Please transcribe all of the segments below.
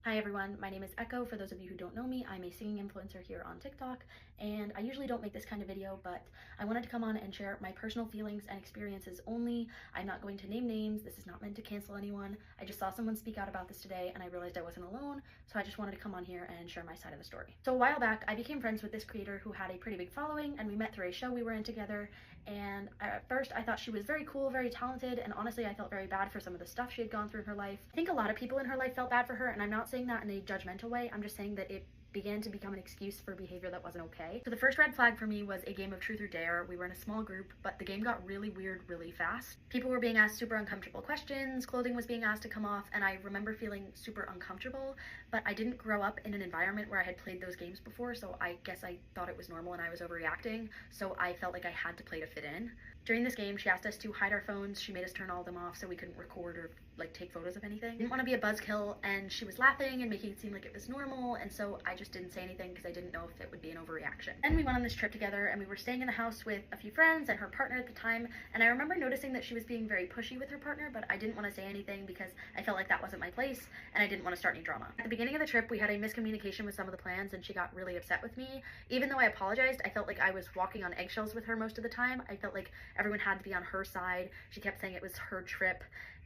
Hi everyone, my name is Echo. For those of you who don't know me, I'm a singing influencer here on TikTok, and I usually don't make this kind of video, but I wanted to come on and share my personal feelings and experiences only. I'm not going to name names. This is not meant to cancel anyone. I just saw someone speak out about this today and I realized I wasn't alone, so I just wanted to come on here and share my side of the story. So a while back, I became friends with this creator who had a pretty big following, and we met through a show we were in together, and at first I thought she was very cool, very talented, and honestly I felt very bad for some of the stuff she had gone through in her life. I think a lot of people in her life felt bad for her, and I'm not saying that in a judgmental way. I'm just saying that it began to become an excuse for behavior that wasn't okay. So the first red flag for me was a game of truth or dare. We were in a small group, but the game got really weird really fast. People were being asked super uncomfortable questions, clothing was being asked to come off, and I remember feeling super uncomfortable, but I didn't grow up in an environment where I had played those games before, so I guess I thought it was normal and I was overreacting, so I felt like I had to play to fit in. During this game, she asked us to hide our phones. She made us turn all of them off so we couldn't record or like take photos of anything. Didn't want to be a buzzkill, and she was laughing and making it seem like it was normal, and so I just didn't say anything because I didn't know if it would be an overreaction. And we went on this trip together, and we were staying in the house with a few friends and her partner at the time, and I remember noticing that she was being very pushy with her partner, but I didn't want to say anything because I felt like that wasn't my place and I didn't want to start any drama. At the beginning of the trip, we had a miscommunication with some of the plans and she got really upset with me. Even though I apologized, I felt like I was walking on eggshells with her most of the time. I felt like everyone had to be on her side. She kept saying it was her trip,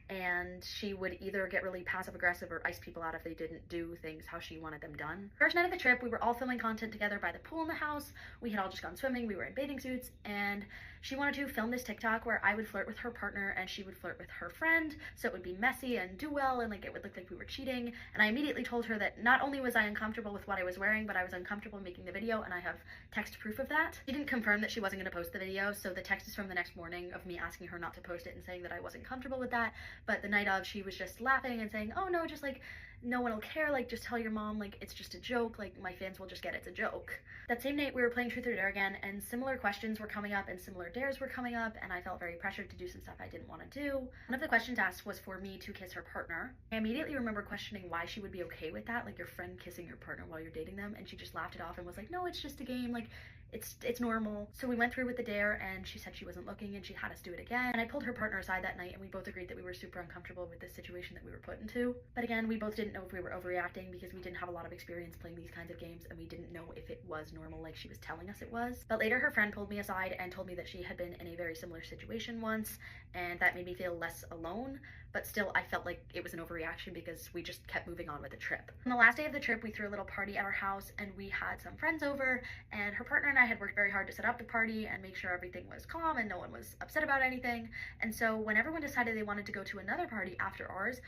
and she would either get really passive aggressive or ice people out if they didn't do things how she wanted them done. First night of the trip, we were all filming content together by the pool in the house. We had all just gone swimming. We were in bathing suits, and she wanted to film this TikTok where I would flirt with her partner and she would flirt with her friend, so it would be messy and do well, and like it would look like we were cheating. And I immediately told her that not only was I uncomfortable with what I was wearing, but I was uncomfortable making the video, and I have text proof of that. She didn't confirm that she wasn't going to post the video, so the text is from the next morning of me asking her not to post it and saying that I wasn't comfortable with that. But the night of, she was just laughing and saying, oh no, just like no one will care, like just tell your mom, like it's just a joke, like my fans will just get it's a joke. That same night we were playing truth or dare again, and similar questions were coming up and similar dares were coming up, and I felt very pressured to do some stuff I didn't want to do. One of the questions asked was for me to kiss her partner. I immediately remember questioning why she would be okay with that, like your friend kissing your partner while you're dating them, and she just laughed it off and was like, no, it's just a game, like it's normal. So we went through with the dare, and she said she wasn't looking and she had us do it again, and I pulled her partner aside that night and we both agreed that we were super uncomfortable with this situation that we were put into. But again, we both didn't know if we were overreacting because we didn't have a lot of experience playing these kinds of games, and we didn't know if it was normal like she was telling us it was. But later her friend pulled me aside and told me that she had been in a very similar situation once, and that made me feel less alone, but still I felt like it was an overreaction because we just kept moving on with the trip. On the last day of the trip, we threw a little party at our house and we had some friends over, and her partner and I had worked very hard to set up the party and make sure everything was calm and no one was upset about anything. And so when everyone decided they wanted to go to another party after ours,